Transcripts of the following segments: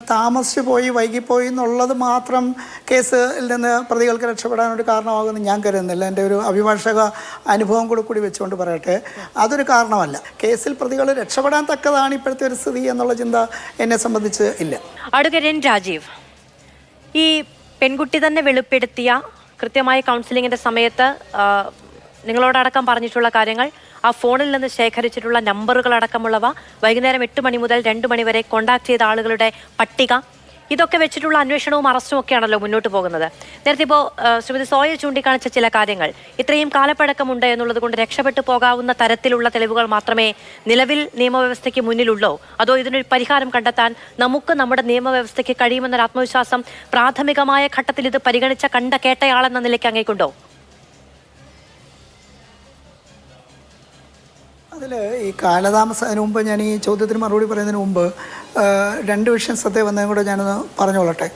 താമസിച്ചു പോയി വൈകിപ്പോയി എന്നുള്ളത് മാത്രം കേസിൽ നിന്ന് പ്രതികൾക്ക് രക്ഷപ്പെടാനൊരു കാരണമാകുമെന്ന് ഞാൻ കരുതുന്നില്ല. എൻ്റെ ഒരു അഭിഭാഷക അനുഭവം കൂടി വെച്ചുകൊണ്ട് പറയട്ടെ, അതൊരു കാരണമല്ല. കേസിൽ പ്രതികൾ രക്ഷപ്പെടാൻ തക്കതാണ് ഇപ്പോഴത്തെ ഒരു സ്ഥിതി എന്നുള്ള ചിന്ത എന്നെ സംബന്ധിച്ച് ഇല്ല. അഡ്വക്കേറ്റ് രാജീവ്, ഈ പെൺകുട്ടി തന്നെ വെളിപ്പെടുത്തിയ കൃത്യമായ കൗൺസിലിങ്ങിൻ്റെ സമയത്ത് നിങ്ങളോടടക്കം പറഞ്ഞിട്ടുള്ള കാര്യങ്ങൾ, ആ ഫോണിൽ നിന്ന് ശേഖരിച്ചിട്ടുള്ള നമ്പറുകളടക്കമുള്ളവ, വൈകുന്നേരം 8 മണി മുതൽ 2 മണി വരെ കോണ്ടാക്ട് ചെയ്ത ആളുകളുടെ പട്ടിക, ഇതൊക്കെ വെച്ചിട്ടുള്ള അന്വേഷണവും അറസ്റ്റും ഒക്കെയാണല്ലോ മുന്നോട്ട് പോകുന്നത്. നേരത്തെ ഇപ്പോൾ ശ്രീമതി സോയ ചൂണ്ടിക്കാണിച്ച ചില കാര്യങ്ങൾ, ഇത്രയും കാലപ്പഴക്കമുണ്ട് എന്നുള്ളത് കൊണ്ട് രക്ഷപ്പെട്ടു പോകാവുന്ന തരത്തിലുള്ള തെളിവുകൾ മാത്രമേ നിലവിൽ നിയമവ്യവസ്ഥയ്ക്ക് മുന്നിലുള്ളൂ, അതോ ഇതിനൊരു പരിഹാരം കണ്ടെത്താൻ നമുക്ക് നമ്മുടെ നിയമവ്യവസ്ഥയ്ക്ക് കഴിയുമെന്നൊരു ആത്മവിശ്വാസം പ്രാഥമികമായ ഘട്ടത്തിൽ ഇത് പരിഗണിച്ച കേട്ടയാളെന്ന നിലയ്ക്ക് അങ്ങേക്കുണ്ടോ? അതിൽ ഈ കാലതാമസത്തിന് മുമ്പ്, ഞാൻ ഈ ചോദ്യത്തിന് മറുപടി പറയുന്നതിന് മുമ്പ് 2 വിഷയം ശ്രദ്ധ വന്നതും കൂടെ ഞാനൊന്ന് പറഞ്ഞുകൊള്ളട്ടെ.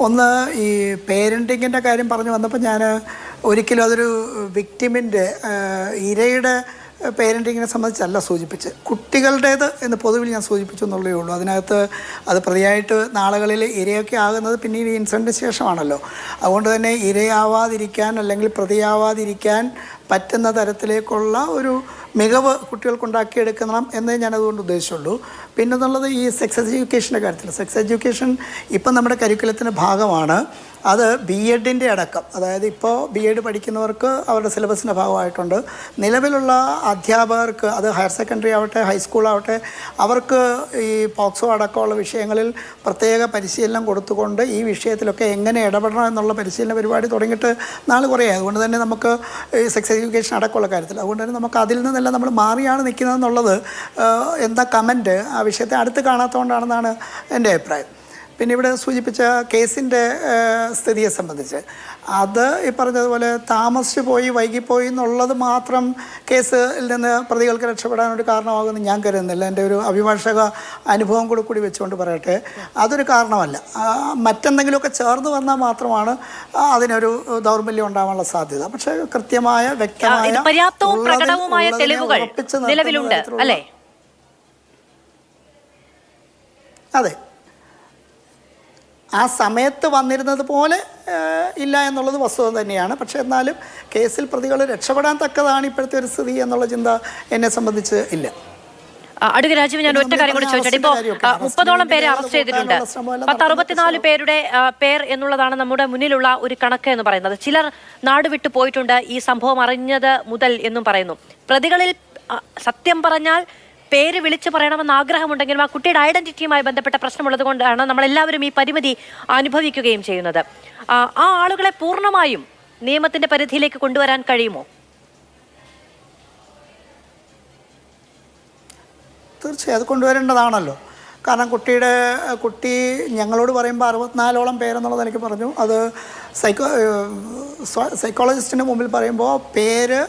ഒന്ന്, ഈ പേരൻറ്റിങ്ങിൻ്റെ കാര്യം പറഞ്ഞു വന്നപ്പോൾ ഞാൻ ഒരിക്കലും അതൊരു വിക്ടിമിൻ്റെ, ഇരയുടെ പേരൻറ്റിങ്ങിനെ സംബന്ധിച്ചല്ല സൂചിപ്പിച്ച്, കുട്ടികളുടേത് എന്ന് പൊതുവിൽ ഞാൻ സൂചിപ്പിച്ചു എന്നുള്ളതേ ഉള്ളൂ. അതിനകത്ത് അത് പ്രതിയായിട്ട് നാളുകളിൽ ഇരയൊക്കെ ആകുന്നത് പിന്നീട് ഇൻസിഡൻറ്റിന് ശേഷമാണല്ലോ. അതുകൊണ്ട് തന്നെ ഇരയാവാതിരിക്കാൻ അല്ലെങ്കിൽ പ്രതിയാവാതിരിക്കാൻ പറ്റുന്ന തരത്തിലേക്കുള്ള ഒരു മികവ് കുട്ടികൾക്കുണ്ടാക്കിയെടുക്കണം എന്നേ ഞാനതുകൊണ്ട് ഉദ്ദേശിച്ചുള്ളൂ. പിന്നെ എന്നുള്ളത് ഈ സെക്സ് എഡ്യൂക്കേഷൻ്റെ കാര്യത്തിൽ, സെക്സ് എഡ്യൂക്കേഷൻ ഇപ്പം നമ്മുടെ കരിക്കുലത്തിൻ്റെ ഭാഗമാണ്. അത് BEdൻ്റെ അടക്കം, അതായത് ഇപ്പോൾ BEd പഠിക്കുന്നവർക്ക് അവരുടെ സിലബസിൻ്റെ ഭാഗമായിട്ടുണ്ട്. നിലവിലുള്ള അധ്യാപകർക്ക്, അത് ഹയർ സെക്കൻഡറി ആവട്ടെ ഹൈസ്കൂൾ ആവട്ടെ, അവർക്ക് ഈ പോക്സോ അടക്കമുള്ള വിഷയങ്ങളിൽ പ്രത്യേക പരിശീലനം കൊടുത്തുകൊണ്ട് ഈ വിഷയത്തിലൊക്കെ എങ്ങനെ ഇടപെടണം എന്നുള്ള പരിശീലന പരിപാടി തുടങ്ങിയിട്ട് നാൾ കുറേ. അതുകൊണ്ട് തന്നെ നമുക്ക് ഈ സെക്സ് എഡ്യൂക്കേഷൻ അടക്കമുള്ള കാര്യത്തിൽ, അതുകൊണ്ട് തന്നെ നമുക്ക് അതിൽ നിന്നെല്ലാം നമ്മൾ മാറിയാണ് നിൽക്കുന്നതെന്നുള്ളത് എന്താ കമൻറ്റ് ആ വിഷയത്തെ അടുത്ത് കാണാത്തതുകൊണ്ടാണെന്നാണ് എൻ്റെ അഭിപ്രായം. പിന്നെ ഇവിടെ സൂചിപ്പിച്ച കേസിൻ്റെ സ്ഥിതിയെ സംബന്ധിച്ച്, അത് ഈ പറഞ്ഞതുപോലെ താമസിച്ചു പോയി വൈകിപ്പോയി എന്നുള്ളത് മാത്രം കേസിൽ നിന്ന് പ്രതികൾക്ക് രക്ഷപ്പെടാനൊരു കാരണമാകുമെന്ന് ഞാൻ കരുതുന്നില്ല. എൻ്റെ ഒരു അഭിഭാഷക അനുഭവം കൂടി വെച്ചുകൊണ്ട് പറയട്ടെ, അതൊരു കാരണമല്ല. മറ്റെന്തെങ്കിലുമൊക്കെ ചേർന്ന് വന്നാൽ മാത്രമാണ് അതിനൊരു ദൗർബല്യം ഉണ്ടാവാനുള്ള സാധ്യത. പക്ഷേ കൃത്യമായ വ്യക്തമായ പര്യാപ്തവും പ്രകടവുമായ തെളിവുകൾ നിലവിലുണ്ട് അല്ലേ? അതെ, ആ സമയത്ത് വന്നിരുന്നത് പോലെ ഇല്ല എന്നുള്ളത് വസ്തുത തന്നെയാണ്. പക്ഷേ എന്നാലും കേസിൽ പ്രതികൾ രക്ഷപ്പെടാൻ തക്കതാണ് ഇപ്പോഴത്തെ ഒരു സ്ഥിതി എന്നുള്ള ചിന്ത എന്നെ സംബന്ധിച്ച് ഇല്ല. അഡ്വക്കേറ്റ് രാജീവ്, ഞാൻ ഒറ്റ കാര്യം കൂടി ചോദിച്ചോട്ടെ. ഇപ്പോൾ 30ഓളം പേരെ അറസ്റ്റ് ചെയ്തിട്ടുണ്ട്. 64 പേരുടെ പേർ എന്നുള്ളതാണ് നമ്മുടെ മുന്നിലുള്ള ഒരു കണക്ക് എന്ന് പറയുന്നത്. ചിലർ നാട് വിട്ടു പോയിട്ടുണ്ട് ഈ സംഭവം അറിഞ്ഞത് മുതൽ എന്നും പറയുന്നു. പ്രതികളിൽ സത്യം പറഞ്ഞാൽ പേര് വിളിച്ചു പറയണമെന്ന് ആഗ്രഹമുണ്ടെങ്കിലും ആ കുട്ടിയുടെ ഐഡന്റിറ്റിയുമായി ബന്ധപ്പെട്ട പ്രശ്നമുള്ളത് കൊണ്ടാണ് നമ്മളെല്ലാവരും ഈ പരിമിതി അനുഭവിക്കുകയും ചെയ്യുന്നത്. ആ ആളുകളെ പൂർണ്ണമായും നിയമത്തിന്റെ പരിധിയിലേക്ക് കൊണ്ടുവരാൻ കഴിയുമോ? തീർച്ചയായും അത് കൊണ്ടുവരേണ്ടതാണല്ലോ. കാരണം കുട്ടി ഞങ്ങളോട് പറയുമ്പോൾ 64ഓളം പേരെന്നുള്ളത് എനിക്ക് പറഞ്ഞു. അത് സൈക്കോളജിസ്റ്റിൻ്റെ മുമ്പിൽ പറയുമ്പോൾ പേര്,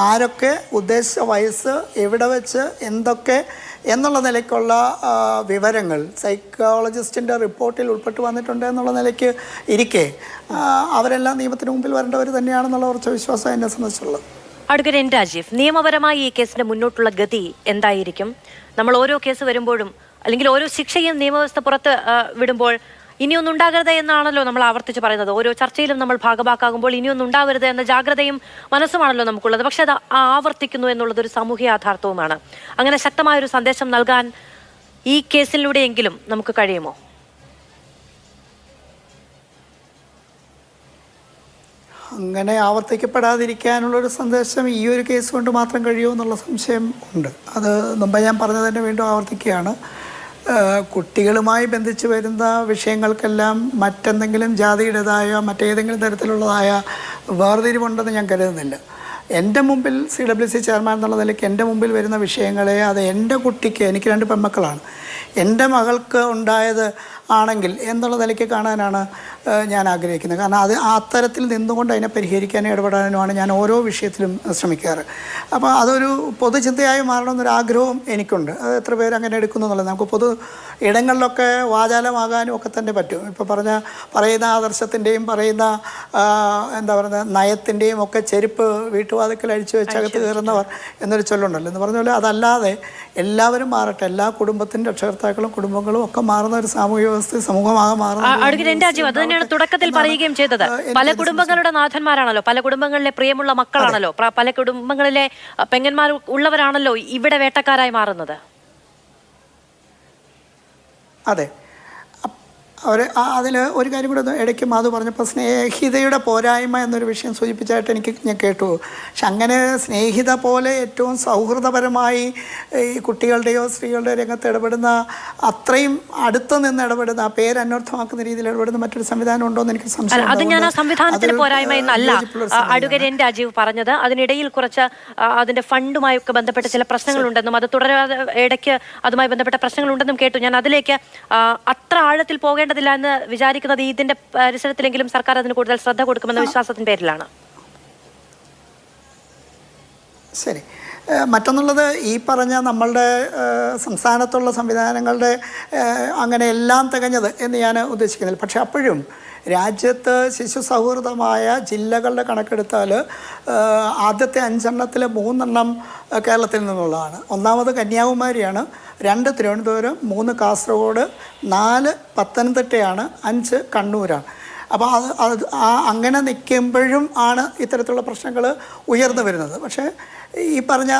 ആരൊക്കെ, ഉദ്ദേശിച്ച വയസ്സ്, എവിടെ വെച്ച്, എന്തൊക്കെ എന്നുള്ള നിലയ്ക്കുള്ള വിവരങ്ങൾ സൈക്കോളജിസ്റ്റിൻ്റെ റിപ്പോർട്ടിൽ ഉൾപ്പെട്ട് വന്നിട്ടുണ്ട് എന്നുള്ള നിലയ്ക്ക് ഇരിക്കെ അവരെല്ലാം നിയമത്തിന് മുമ്പിൽ വരേണ്ടവർ തന്നെയാണെന്നുള്ള ഉറച്ച വിശ്വാസം എന്നെ സംബന്ധിച്ചുള്ളത്. അഡ്വക്കേറ്റ് രാജീവ്, നിയമപരമായി ഈ കേസിന്റെ മുന്നോട്ടുള്ള ഗതി എന്തായിരിക്കും? നമ്മൾ ഓരോ കേസ് വരുമ്പോഴും അല്ലെങ്കിൽ ഓരോ ശിക്ഷയും നിയമവ്യവസ്ഥ പുറത്ത് വിടുമ്പോൾ ഇനിയൊന്നും ഉണ്ടാകരുത് എന്നാണല്ലോ നമ്മൾ ആവർത്തിച്ച് പറയുന്നത്. ഓരോ ചർച്ചയിലും നമ്മൾ ഭാഗഭാക്കാകുമ്പോൾ ഇനിയൊന്നും ഉണ്ടാവരുത് എന്ന ജാഗ്രതയും മനസ്സുമാണല്ലോ നമുക്കുള്ളത്. പക്ഷെ അത് ആവർത്തിക്കുന്നു എന്നുള്ളതൊരു സാമൂഹ്യ യാഥാർത്ഥ്യവുമാണ്. അങ്ങനെ ശക്തമായൊരു സന്ദേശം നൽകാൻ ഈ കേസിലൂടെയെങ്കിലും നമുക്ക് കഴിയുമോ? അങ്ങനെ ആവർത്തിക്കപ്പെടാതിരിക്കാനുള്ളൊരു സന്ദേശം ഈ ഒരു കേസ് കൊണ്ട് മാത്രം കഴിയുമോ എന്നുള്ള സംശയം ഉണ്ട്. അത് മുമ്പ് ഞാൻ പറഞ്ഞത് തന്നെ വീണ്ടും ആവർത്തിക്കുകയാണ്. കുട്ടികളുമായി ബന്ധിച്ച് വരുന്ന വിഷയങ്ങൾക്കെല്ലാം മറ്റെന്തെങ്കിലും ജാതിയുടേതായ മറ്റേതെങ്കിലും തരത്തിലുള്ളതായ വേർതിരിവുണ്ടെന്ന് ഞാൻ കരുതുന്നില്ല. എൻ്റെ മുമ്പിൽ CWC ചെയർമാൻ എന്നുള്ള നിലയ്ക്ക് എൻ്റെ മുമ്പിൽ വരുന്ന വിഷയങ്ങളെ, അത് എൻ്റെ കുട്ടിക്ക്, എനിക്ക് 2 പെൺമക്കളാണ്, എൻ്റെ മകൾക്ക് ഉണ്ടായത് ആണെങ്കിൽ എന്നുള്ള നിലയ്ക്ക് കാണാനാണ് ഞാൻ ആഗ്രഹിക്കുന്നത്. കാരണം അത് അത്തരത്തിൽ നിന്നുകൊണ്ട് അതിനെ പരിഹരിക്കാനും ഇടപെടാനുമാണ് ഞാൻ ഓരോ വിഷയത്തിലും ശ്രമിക്കാറ്. അപ്പോൾ അതൊരു പൊതുചിന്തയായി മാറണമെന്നൊരു ആഗ്രഹവും എനിക്കുണ്ട്. അത് എത്ര പേര് അങ്ങനെ എടുക്കുന്നു എന്നുള്ളത് നമുക്ക് ഇടങ്ങളിലൊക്കെ വാചാലമാകാനും ഒക്കെ തന്നെ പറ്റും. ഇപ്പോൾ പറയുന്ന ആദർശത്തിൻ്റെയും പറയുന്ന എന്താ പറയുക നയത്തിൻ്റെയും ഒക്കെ ചെരുപ്പ് വീട്ടുവാതിക്കൽ അഴിച്ചു വെച്ച് അകത്ത് കയറുന്നവർ എന്നൊരു ചൊല്ലുണ്ടല്ലോ. എന്ന് പറഞ്ഞ പോലെ അതല്ലാതെ എല്ലാവരും മാറട്ടെ, എല്ലാ കുടുംബത്തിൻ്റെ രക്ഷകർത്താക്കളും കുടുംബങ്ങളും ഒക്കെ മാറുന്ന ഒരു സാമൂഹ്യ വ്യവസ്ഥ സമൂഹമാകെ മാറുന്ന അത് തന്നെയാണ് തുടക്കത്തിൽ പറയുകയും ചെയ്തത്. പല കുടുംബങ്ങളുടെ നാഥന്മാരാണല്ലോ, പല കുടുംബങ്ങളിലെ പ്രിയമുള്ള മക്കളാണല്ലോ, പല കുടുംബങ്ങളിലെ പെങ്ങന്മാർ ഉള്ളവരാണല്ലോ ഇവിടെ വേട്ടക്കാരായി മാറുന്നത്. അതെ, അതിൽ ഒരു കാര്യം കൂടെ ഇടയ്ക്ക് മാധു പറഞ്ഞപ്പോൾ സ്നേഹിതയുടെ പോരായ്മ എന്നൊരു വിഷയം സൂചിപ്പിച്ചായിട്ട് ഞാൻ കേട്ടു. പക്ഷെ അങ്ങനെ സ്നേഹിത പോലെ ഏറ്റവും സൗഹൃദപരമായി ഈ കുട്ടികളുടെയോ സ്ത്രീകളുടെയോ രംഗത്ത് ഇടപെടുന്ന, അത്രയും അടുത്ത് നിന്ന് ഇടപെടുന്ന, ആ പേര് അന്വർത്ഥമാക്കുന്ന രീതിയിൽ ഇടപെടുന്ന മറ്റൊരു സംവിധാനം ഉണ്ടോ എന്ന് എനിക്ക് സംശയം. അത് ഞാൻ ആ സംവിധാനത്തിന് പോരായ്മ എന്നല്ല അഡ്വക്കേറ്റ് രാജീവ് പറഞ്ഞത്. അതിനിടയിൽ കുറച്ച് അതിന്റെ ഫണ്ടുമായി ഒക്കെ ബന്ധപ്പെട്ട ചില പ്രശ്നങ്ങളുണ്ടെന്നും അത് തുടരാതെ ഇടയ്ക്ക് അതുമായി ബന്ധപ്പെട്ട പ്രശ്നങ്ങളുണ്ടെന്നും കേട്ടു. ഞാൻ അതിലേക്ക് അത്ര ആഴത്തിൽ പോകേണ്ട എന്ന് വിചാരിക്കുന്നത് ഇതിന്റെ പരിസരത്തിലെങ്കിലും സർക്കാർ അതിന് കൂടുതൽ ശ്രദ്ധ കൊടുക്കുമെന്ന വിശ്വാസത്തിന്റെ പേരിലാണ്. ശരി. മറ്റൊന്നുള്ളത്, ഈ പറഞ്ഞ നമ്മളുടെ സംസ്ഥാനത്തുള്ള സംവിധാനങ്ങളുടെ അങ്ങനെ എല്ലാം തികഞ്ഞത് എന്ന് ഞാൻ ഉദ്ദേശിക്കുന്നില്ല. പക്ഷെ അപ്പോഴും രാജ്യത്ത് ശിശു സൗഹൃദമായ ജില്ലകളുടെ കണക്കെടുത്താൽ ആദ്യത്തെ 5 3 കേരളത്തിൽ നിന്നുള്ളതാണ്. ഒന്നാമത് കന്യാകുമാരിയാണ്, 2 തിരുവനന്തപുരം, 3 കാസർഗോഡ്, 4 പത്തനംതിട്ടയാണ്, 5 കണ്ണൂരാണ്. അപ്പോൾ അങ്ങനെ നിൽക്കുമ്പോഴും ആണ് ഇത്തരത്തിലുള്ള പ്രശ്നങ്ങൾ ഉയർന്നു വരുന്നത്. പക്ഷേ ഈ പറഞ്ഞ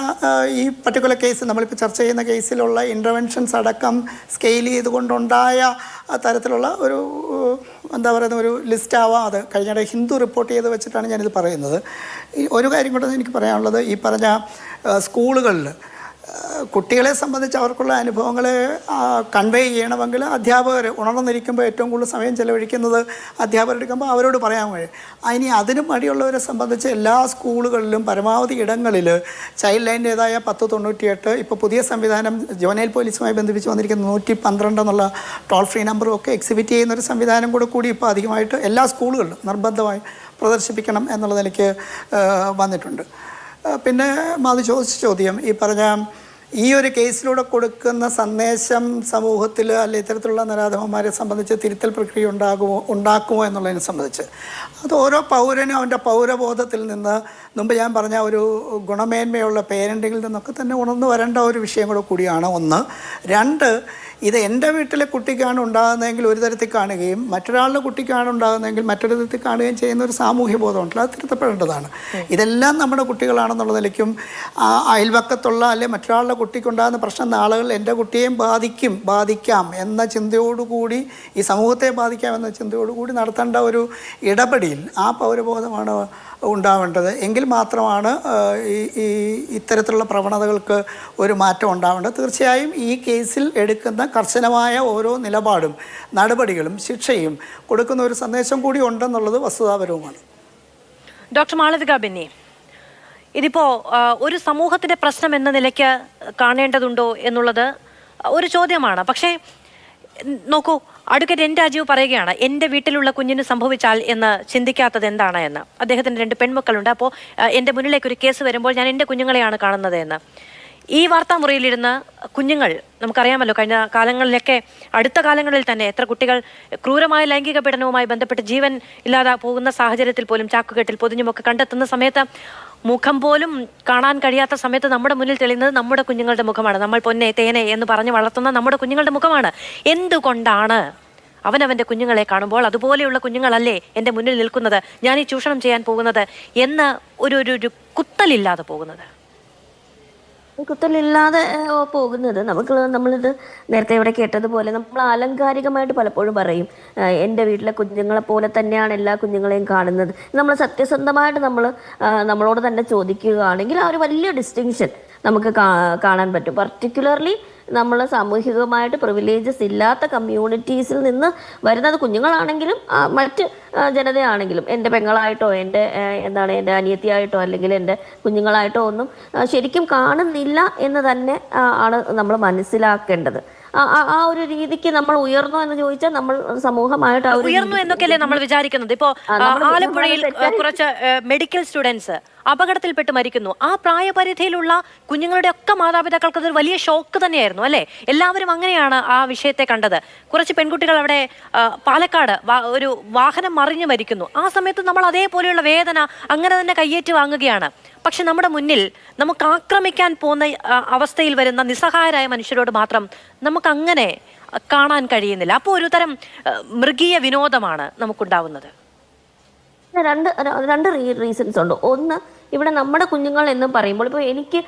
ഈ പർട്ടിക്കുലർ കേസ് നമ്മളിപ്പോൾ ചർച്ച ചെയ്യുന്ന കേസിലുള്ള ഇൻ്റർവെൻഷൻസ് അടക്കം സ്കെയിൽ ചെയ്തുകൊണ്ടുണ്ടായ തരത്തിലുള്ള ഒരു എന്താ പറയുന്ന ഒരു ലിസ്റ്റാവാം അത്. കഴിഞ്ഞിടെ ഹിന്ദു റിപ്പോർട്ട് ചെയ്ത് വെച്ചിട്ടാണ് ഞാനിത് പറയുന്നത്. ഒരു കാര്യം കൂടെ എനിക്ക് പറയാനുള്ളത്, ഈ പറഞ്ഞ സ്കൂളുകളിൽ കുട്ടികളെ സംബന്ധിച്ച് അവർക്കുള്ള അനുഭവങ്ങളെ കൺവേ ചെയ്യണമെങ്കിൽ അധ്യാപകർ ഉണർന്നിരിക്കുമ്പോൾ ഏറ്റവും കൂടുതൽ സമയം ചെലവഴിക്കുന്നത് അധ്യാപകരെടുക്കുമ്പോൾ അവരോട് പറയാൻ കഴിയും. അതിനും മടിയുള്ളവരെ സംബന്ധിച്ച് എല്ലാ സ്കൂളുകളിലും പരമാവധി ഇടങ്ങളിൽ ചൈൽഡ് ലൈൻ്റേതായ 1098, ഇപ്പോൾ പുതിയ സംവിധാനം ജുവനൈൽ പോലീസുമായി ബന്ധിപ്പിച്ച് വന്നിരിക്കുന്ന 112 എന്നുള്ള ടോൾ ഫ്രീ നമ്പറും ഒക്കെ എക്സിബിറ്റ് ചെയ്യുന്നൊരു സംവിധാനം കൂടി ഇപ്പോൾ അധികമായിട്ട് എല്ലാ സ്കൂളുകളിലും നിർബന്ധമായി പ്രദർശിപ്പിക്കണം എന്നുള്ള നിലയ്ക്ക് വന്നിട്ടുണ്ട്. പിന്നെ മാധു ചോദിച്ച ചോദ്യം, ഈ പറഞ്ഞ ഈ ഒരു കേസിലൂടെ കൊടുക്കുന്ന സന്ദേശം സമൂഹത്തിൽ അല്ലെ ഇത്തരത്തിലുള്ള നരാധമന്മാരെ സംബന്ധിച്ച് തിരുത്തൽ പ്രക്രിയ ഉണ്ടാക്കുമോ എന്നുള്ളതിനെ സംബന്ധിച്ച് അത് ഓരോ പൗരനും അവൻ്റെ പൗരബോധത്തിൽ നിന്ന് മുമ്പ് ഞാൻ പറഞ്ഞ ഒരു ഗുണമേന്മയുള്ള പേരൻറ്റിങ്ങിൽ നിന്നൊക്കെ തന്നെ ഉണർന്നു വരേണ്ട ഒരു വിഷയം കൂടിയാണ്. 1. 2, ഇത് എൻ്റെ വീട്ടിലെ കുട്ടിക്കാണ് ഉണ്ടാകുന്നതെങ്കിൽ ഒരു തരത്തിൽ കാണുകയും മറ്റൊരാളുടെ കുട്ടിക്കാണ് ഉണ്ടാകുന്നതെങ്കിൽ മറ്റൊരു തരത്തിൽ കാണുകയും ചെയ്യുന്ന ഒരു സാമൂഹ്യ ബോധമുണ്ടല്ലോ, അത് തിരുത്തപ്പെടേണ്ടതാണ്. ഇതെല്ലാം നമ്മുടെ കുട്ടികളാണെന്നുള്ള നിലയ്ക്കും അയൽവക്കത്തുള്ള അല്ലെ മറ്റൊരാളുടെ കുട്ടിക്കുണ്ടാകുന്ന പ്രശ്നം നാളുകൾ എൻ്റെ കുട്ടിയെയും ബാധിക്കാം എന്ന ചിന്തയോടുകൂടി, ഈ സമൂഹത്തെ ബാധിക്കാം എന്ന ചിന്തയോടുകൂടി നടത്തേണ്ട ഒരു ഇടപെടൽ, ആ പൗരബോധമാണ് ഉണ്ടാവേണ്ടത്. എങ്കിൽ മാത്രമാണ് ഈ ഇത്തരത്തിലുള്ള പ്രവണതകൾക്ക് ഒരു മാറ്റം ഉണ്ടാവേണ്ടത്. തീർച്ചയായും ഈ കേസിൽ എടുക്കുന്ന കർശനമായ ഓരോ നിലപാടും നടപടികളും ശിക്ഷയും കൊടുക്കുന്ന ഒരു സന്ദേശം കൂടി ഉണ്ടെന്നുള്ളത് വസ്തുതാപരവുമാണ്. ഡോക്ടർ മാളവിക ബെന്നി, ഇതിപ്പോൾ ഒരു സമൂഹത്തിൻ്റെ പ്രശ്നം എന്ന നിലയ്ക്ക് കാണേണ്ടതുണ്ടോ എന്നുള്ളത് ഒരു ചോദ്യമാണ്. പക്ഷേ നോക്കൂ, അഡ്വക്കേറ്റ് രാജീവ് പറയുകയാണ് എൻ്റെ വീട്ടിലുള്ള കുഞ്ഞിന് സംഭവിച്ചാൽ എന്ന് ചിന്തിക്കാത്തത് എന്താണ് എന്ന്. അദ്ദേഹത്തിന് 2 പെൺമക്കളുണ്ട്. അപ്പോൾ എൻ്റെ മുന്നിലേക്ക് ഒരു കേസ് വരുമ്പോൾ ഞാൻ എൻ്റെ കുഞ്ഞുങ്ങളെയാണ് കാണുന്നത് എന്ന്. ഈ വാർത്താമുറിയിലിരുന്ന് കുഞ്ഞുങ്ങൾ, നമുക്കറിയാമല്ലോ കഴിഞ്ഞ കാലങ്ങളിലൊക്കെ, അടുത്ത കാലങ്ങളിൽ തന്നെ എത്ര കുട്ടികൾ ക്രൂരമായ ലൈംഗിക പീഡനവുമായി ബന്ധപ്പെട്ട് ജീവൻ ഇല്ലാതെ പോകുന്ന സാഹചര്യത്തിൽ പോലും ചാക്കുകെട്ടിൽ പൊതിഞ്ഞുമൊക്കെ കണ്ടെത്തുന്ന സമയത്ത് മുഖം പോലും കാണാൻ കഴിയാത്ത സമയത്ത് നമ്മുടെ മുന്നിൽ തെളിയുന്നത് നമ്മുടെ കുഞ്ഞുങ്ങളുടെ മുഖമാണ്. നമ്മൾ പൊന്നെ തേനെ എന്ന് പറഞ്ഞ് വളർത്തുന്ന നമ്മുടെ കുഞ്ഞുങ്ങളുടെ മുഖമാണ്. എന്തുകൊണ്ടാണ് അവനവൻ്റെ കുഞ്ഞുങ്ങളെ കാണുമ്പോൾ അതുപോലെയുള്ള കുഞ്ഞുങ്ങളല്ലേ എൻ്റെ മുന്നിൽ നിൽക്കുന്നത്, ഞാൻ ഈ ചൂഷണം ചെയ്യാൻ പോകുന്നത് എന്ന ഒരു കുത്തലില്ലാതെ പോകുന്നത്? കുത്തലില്ലാതെ പോകുന്നത് നമ്മളിത് നേരത്തെ ഇവിടെ കേട്ടതുപോലെ നമ്മൾ ആലങ്കാരികമായിട്ട് പലപ്പോഴും പറയും എൻ്റെ വീട്ടിലെ കുഞ്ഞുങ്ങളെ പോലെ തന്നെയാണ് എല്ലാ കുഞ്ഞുങ്ങളെയും കാണുന്നത്. നമ്മൾ സത്യസന്ധമായിട്ട് നമ്മളോട് തന്നെ ചോദിക്കുകയാണെങ്കിൽ ആ ഒരു വലിയ ഡിസ്റ്റിങ്ഷൻ നമുക്ക് കാണാൻ പറ്റും. പർട്ടിക്കുലർലി നമ്മൾ സാമൂഹികമായിട്ട് പ്രിവിലേജസ് ഇല്ലാത്ത കമ്മ്യൂണിറ്റീസിൽ നിന്ന് വരുന്നത് കുഞ്ഞുങ്ങളാണെങ്കിലും മറ്റ് ജനതയാണെങ്കിലും, എൻ്റെ പെങ്ങളായിട്ടോ എൻ്റെ അനിയത്തിയായിട്ടോ അല്ലെങ്കിൽ എൻ്റെ കുഞ്ഞുങ്ങളായിട്ടോ ഒന്നും ശരിക്കും കാണുന്നില്ല എന്ന് തന്നെ ആണ് നമ്മൾ മനസ്സിലാക്കേണ്ടത്. ആ ഒരു രീതിക്ക് നമ്മൾ ഉയർന്നു എന്ന് ചോദിച്ചാൽ നമ്മൾ സമൂഹമായിട്ട് ആ ഒരു ഉയർന്നു എന്നൊക്കെയല്ലേ നമ്മൾ വിചാരിക്കുന്നത്. ഇപ്പോ ആലപ്പുഴയിൽ കുറച്ച് മെഡിക്കൽ സ്റ്റുഡൻസ് അപകടത്തിൽപ്പെട്ട് മരിക്കുന്നു. ആ പ്രായപരിധിയിലുള്ള കുഞ്ഞുങ്ങളുടെ ഒക്കെ മാതാപിതാക്കൾക്ക് അതൊരു വലിയ ഷോക്ക് തന്നെയായിരുന്നു അല്ലേ? എല്ലാവരും അങ്ങനെയാണ് ആ വിഷയത്തെ കണ്ടത്. കുറച്ച് പെൺകുട്ടികൾ അവിടെ പാലക്കാട് ഒരു വാഹനം മറിഞ്ഞു മരിക്കുന്നു. ആ സമയത്ത് നമ്മൾ അതേപോലെയുള്ള വേദന അങ്ങനെ തന്നെ കയ്യേറ്റി വാങ്ങുകയാണ്. പക്ഷെ നമ്മുടെ മുന്നിൽ നമുക്ക് ആക്രമിക്കാൻ പോകുന്ന അവസ്ഥയിൽ വരുന്ന നിസ്സഹായരായ മനുഷ്യരോട് മാത്രം നമുക്ക് അങ്ങനെ കാണാൻ കഴിയുന്നില്ല. അപ്പോൾ ഒരു തരം മൃഗീയ വിനോദമാണ് നമുക്കുണ്ടാവുന്നത്. രണ്ട് റീസൺസ് ഉണ്ട്. ഒന്ന്, ഇവിടെ നമ്മുടെ കുഞ്ഞുങ്ങൾ എന്ന് പറയുമ്പോൾ ഇപ്പോൾ എനിക്ക്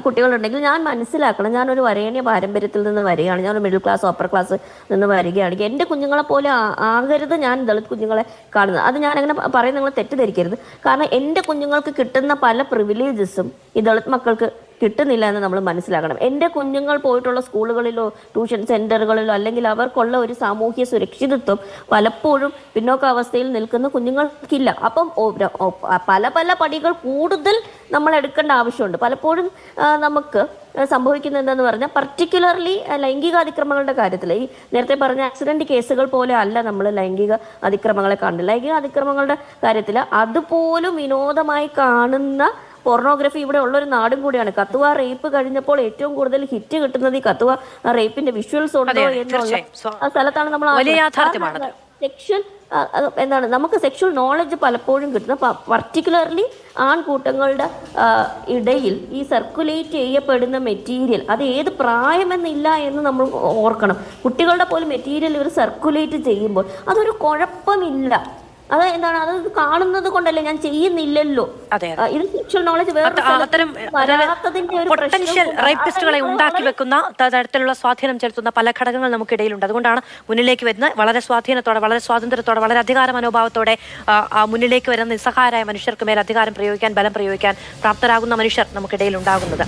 കുട്ടികളുണ്ടെങ്കിൽ ഞാൻ മനസ്സിലാക്കണം, ഞാനൊരു വരേണ്യ പാരമ്പര്യത്തിൽ നിന്ന് വരികയാണ്, ഞാനൊരു മിഡിൽ ക്ലാസ് അപ്പർ ക്ലാസ് നിന്ന് വരികയാണെങ്കിൽ എൻ്റെ കുഞ്ഞുങ്ങളെ പോലെ ആകരുത് ഞാൻ ദളിത് കുഞ്ഞുങ്ങളെ കാണുന്നത്. അത് ഞാൻ അങ്ങനെ പറയുന്നത് നിങ്ങൾ തെറ്റിദ്ധരിക്കരുത്. കാരണം എൻ്റെ കുഞ്ഞുങ്ങൾക്ക് കിട്ടുന്ന പല പ്രിവിലേജസും ഈ ദളിത് മക്കൾക്ക് കിട്ടുന്നില്ല എന്ന് നമ്മൾ മനസ്സിലാക്കണം. എൻ്റെ കുഞ്ഞുങ്ങൾ പോയിട്ടുള്ള സ്കൂളുകളിലോ ട്യൂഷൻ സെൻ്ററുകളിലോ അല്ലെങ്കിൽ അവർക്കുള്ള ഒരു സാമൂഹ്യ സുരക്ഷിതത്വം പലപ്പോഴും പിന്നോക്കാവസ്ഥയിൽ നിൽക്കുന്ന കുഞ്ഞുങ്ങൾക്കില്ല. അപ്പം പല പല പടികൾ കൂടുതൽ നമ്മൾ എടുക്കേണ്ട ആവശ്യമുണ്ട്. പലപ്പോഴും നമുക്ക് സംഭവിക്കുന്നത് എന്താണെന്ന് പറഞ്ഞാൽ പർട്ടിക്കുലർലി ലൈംഗിക അതിക്രമങ്ങളുടെ കാര്യത്തിൽ ഈ നേരത്തെ പറഞ്ഞ ആക്സിഡന്റ് കേസുകൾ പോലെ അല്ല നമ്മൾ ലൈംഗിക അതിക്രമങ്ങളെ കാണുന്നത്. ലൈംഗിക അതിക്രമങ്ങളുടെ കാര്യത്തിൽ അതുപോലും വിനോദമായി കാണുന്ന പോർണോഗ്രഫി ഇവിടെ ഉള്ളൊരു നാടും കൂടിയാണ്. കത്തുവ റേപ്പ് കഴിഞ്ഞപ്പോൾ ഏറ്റവും കൂടുതൽ ഹിറ്റ് കിട്ടുന്നത് ഈ കത്തുവ റേപ്പിന്റെ വിഷ്വൽസ് ഉണ്ടോ എന്നുള്ള സ്ഥലത്താണ് നമ്മൾ സെക്ഷൽ നമുക്ക് സെക്ഷൽ നോളജ് പലപ്പോഴും കിട്ടുന്നത് പർട്ടിക്കുലർലി ആൺകൂട്ടങ്ങളുടെ ഇടയിൽ ഈ സർക്കുലേറ്റ് ചെയ്യപ്പെടുന്ന മെറ്റീരിയൽ അത് ഏത് പ്രായമെന്നില്ല എന്ന് നമ്മൾ ഓർക്കണം. കുട്ടികളുടെ പോലും മെറ്റീരിയൽ ഇവർ സർക്കുലേറ്റ് ചെയ്യുമ്പോൾ അതൊരു കുഴപ്പമില്ല. അത് എന്താണ്, അത് കാണുന്നത് കൊണ്ടല്ലേ, ഞാൻ ചെയ്യുന്നില്ലല്ലോ. ഇത് സെക്ഷൽ നോളജ് പൊട്ടൻഷ്യൽ റേപ്പിസ്റ്റുകളെ ഉണ്ടാക്കി വെക്കുന്ന തരത്തിലുള്ള സ്വാധീനം ചെലുത്തുന്ന പല ഘടകങ്ങൾ നമുക്കിടയിലുണ്ട്. അതുകൊണ്ടാണ് മുന്നിലേക്ക് വരുന്ന വളരെ സ്വാധീനത്തോടെ, വളരെ സ്വാതന്ത്ര്യത്തോടെ, വളരെ അധികാര മനോഭാവത്തോടെ മുന്നിലേക്ക് വരുന്ന നിസ്സഹായരായ മനുഷ്യർക്ക് മേൽ അധികാരം പ്രയോഗിക്കാൻ, ബലം പ്രയോഗിക്കാൻ പ്രാപ്തരാകുന്ന മനുഷ്യർ നമുക്കിടയിൽ ഉണ്ടാകുന്നത്.